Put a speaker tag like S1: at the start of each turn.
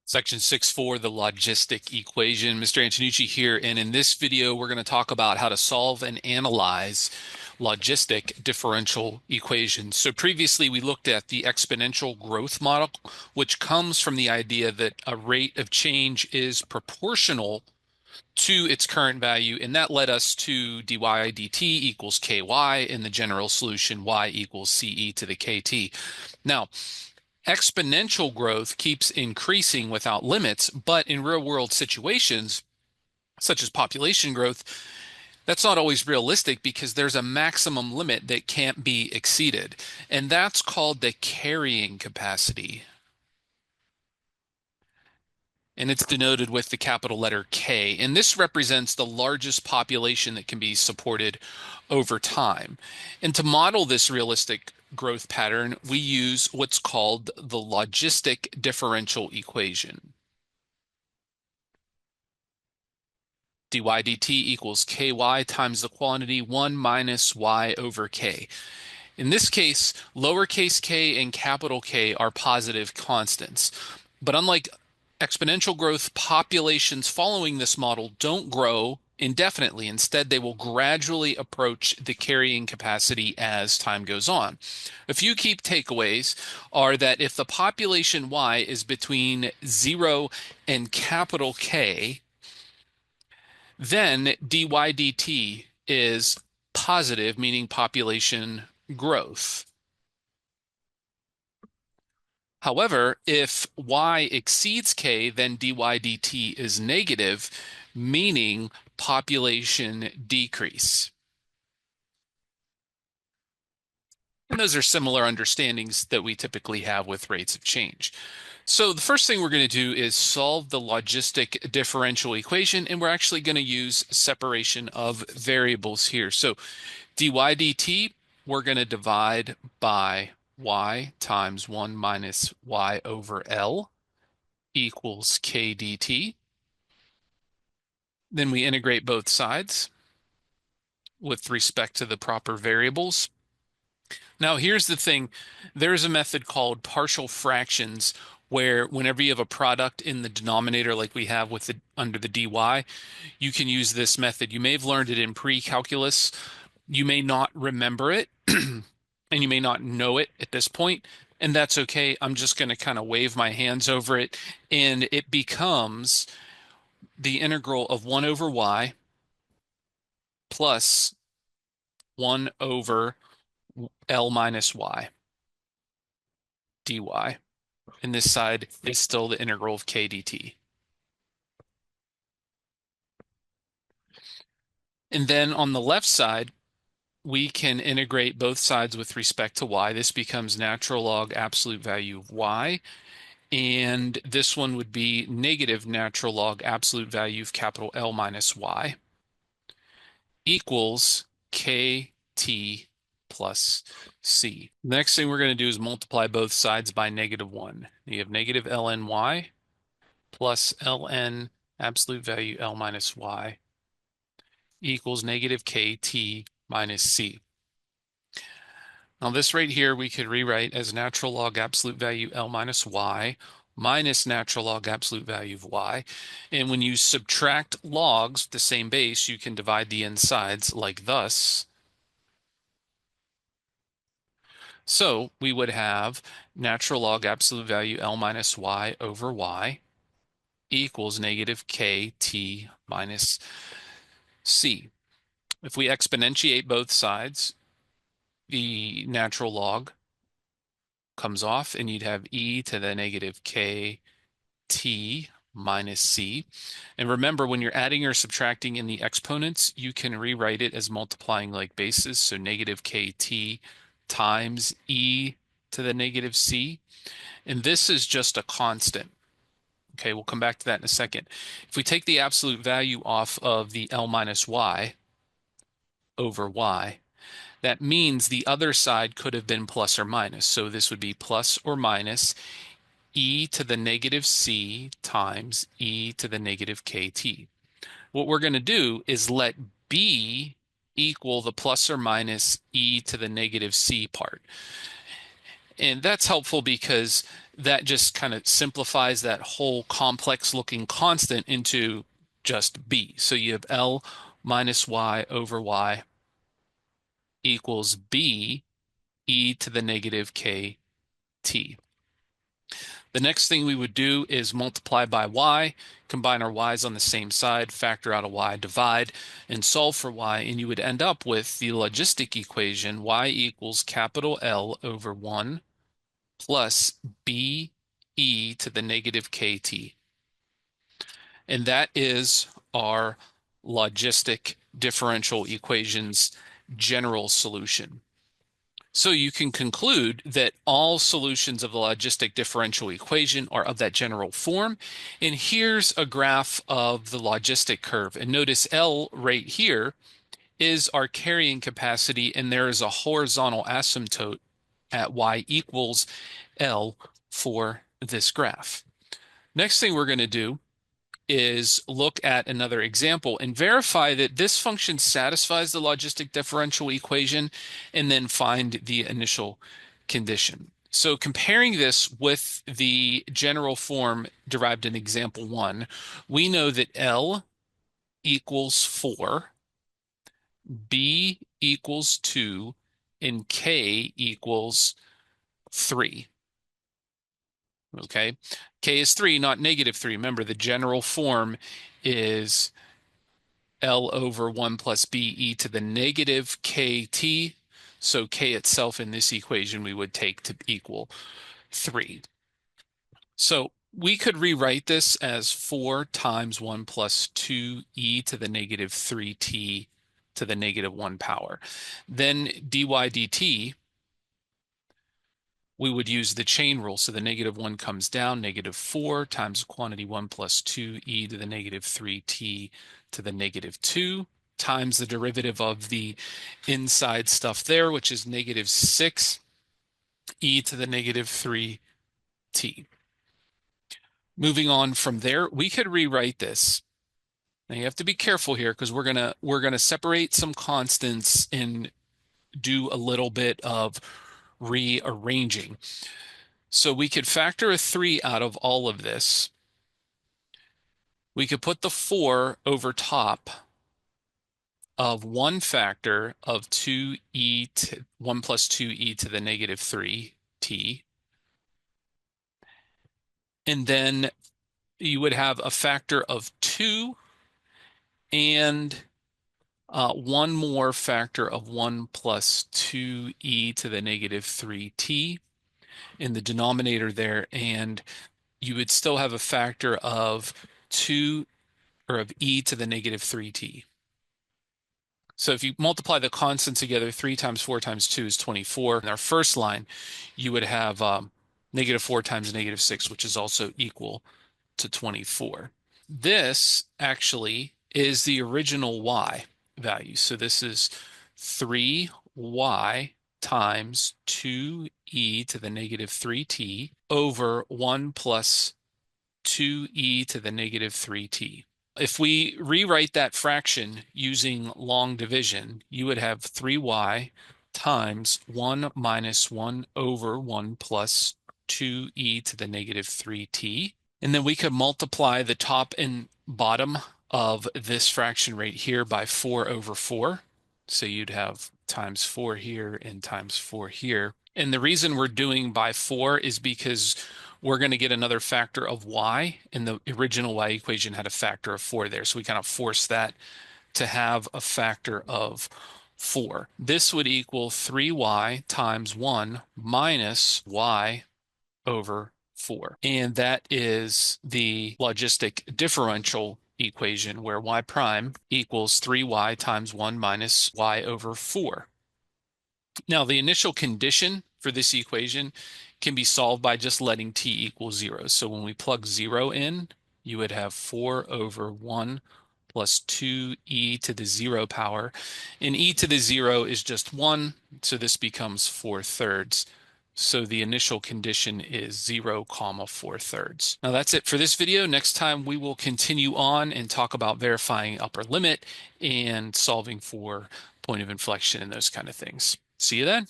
S1: Section 6.4, the logistic equation. Mr. Antonucci here, and in this video, we're going to talk about how to solve and analyze logistic differential equations. So previously, we looked at the exponential growth model, which comes from the idea that a rate of change is proportional to its current value, and that led us to dy dt equals ky in the general solution y equals ce to the kt. Now, exponential growth keeps increasing without limits, but in real world situations, such as population growth, that's not always realistic because there's a maximum limit that can't be exceeded. And that's called the carrying capacity. And it's denoted with the capital letter K. And this represents the largest population that can be supported over time. And to model this realistic growth pattern, we use what's called the logistic differential equation. dy dt equals ky times the quantity 1 minus y over k. In this case, lowercase k and capital K are positive constants. But unlike exponential growth, populations following this model don't grow indefinitely. Instead, they will gradually approach the carrying capacity as time goes on. A few key takeaways are that if the population Y is between 0 and capital K, then dy dt is positive, meaning population growth. However, if y exceeds k, then dy dt is negative, meaning population decrease. And those are similar understandings that we typically have with rates of change. So the first thing we're going to do is solve the logistic differential equation, and we're actually going to use separation of variables here. So dy dt, we're going to divide by y times 1 minus y over L equals k dt. Then we integrate both sides with respect to the proper variables. Now, here's the thing. There's a method called partial fractions where whenever you have a product in the denominator like we have with the under the dy, you can use this method. You may have learned it in pre-calculus. You may not remember it, and you may not know it at this point, and that's okay. I'm just going to kind of wave my hands over it, and it becomes the integral of 1 over y plus 1 over L minus y dy. And this side is still the integral of k dt. And then on the left side, we can integrate both sides with respect to y. This becomes natural log absolute value of y. And this one would be negative natural log absolute value of capital L minus y equals kt plus c. The next thing we're going to do is multiply both sides by -1. You have negative ln y plus ln absolute value L minus y equals negative kt minus c. Now this right here we could rewrite as natural log absolute value L minus y minus natural log absolute value of y. And when you subtract logs, the same base, you can divide the insides like thus. So we would have natural log absolute value L minus y over y equals negative kt minus c. If we exponentiate both sides, the natural log comes off, and you'd have e to the negative kt minus c. And remember, when you're adding or subtracting in the exponents, you can rewrite it as multiplying like bases. So negative kt times e to the negative c. And this is just a constant. Okay, we'll come back to that in a second. If we take the absolute value off of the L minus y over y, that means the other side could have been plus or minus. So this would be plus or minus e to the negative c times e to the negative kt. What we're going to do is let b equal the plus or minus e to the negative c part. And that's helpful because that just kind of simplifies that whole complex looking constant into just b. So you have L minus y over y equals b e to the negative kt. The next thing we would do is multiply by y, combine our y's on the same side, factor out a y, divide, and solve for y, and you would end up with the logistic equation y equals capital L over 1 plus b e to the negative kt. And that is our logistic differential equation's general solution. So you can conclude that all solutions of the logistic differential equation are of that general form. And here's a graph of the logistic curve. And notice L right here is our carrying capacity, and there is a horizontal asymptote at y equals L for this graph. Next thing we're going to do is look at another example and verify that this function satisfies the logistic differential equation, and then find the initial condition. So comparing this with the general form derived in example 1, we know that L equals 4, B equals 2, and K equals 3. Okay, K is 3, not negative 3. Remember, the general form is L over 1 plus B e to the negative kt. So K itself in this equation we would take to equal 3. So we could rewrite this as 4 times 1 plus 2 e to the negative 3t to the negative 1 power. Then dy dt, we would use the chain rule. So the negative 1 comes down, negative 4 times quantity 1 plus 2 e to the negative 3t to the negative 2 times the derivative of the inside stuff there, which is negative 6 e to the negative 3t. Moving on from there, we could rewrite this. Now you have to be careful here because we're gonna separate some constants and do a little bit of rearranging. So we could factor a 3 out of all of this. We could put the 4 over top of one factor of 2e to 1 plus 2e to the negative 3t. And then you would have a factor of 2 and one more factor of 1 plus 2e to the negative 3t in the denominator there, and you would still have a factor of 2 or of e to the negative 3t. So if you multiply the constants together, 3 times 4 times 2 is 24. In our first line, you would have negative 4 times negative 6, which is also equal to 24. This actually is the original y value. So this is 3y times 2e to the negative 3t over 1 plus 2e to the negative 3t. If we rewrite that fraction using long division, you would have 3y times 1 minus 1 over 1 plus 2e to the negative 3t. And then we could multiply the top and bottom of this fraction right here by 4 over 4. So you'd have times 4 here and times 4 here. And the reason we're doing by 4 is because we're going to get another factor of y, and the original y equation had a factor of 4 there. So we kind of force that to have a factor of 4. This would equal 3y times 1 minus y over 4. And that is the logistic differential equation where y prime equals 3y times 1 minus y over 4. Now, the initial condition for this equation can be solved by just letting t equal 0. So when we plug 0 in, you would have 4 over 1 plus 2e to the 0 power. And e to the 0 is just 1, so this becomes 4/3. So the initial condition is 0, 4/3. Now that's it for this video. Next time we will continue on and talk about verifying upper limit and solving for point of inflection and those kind of things. See you then.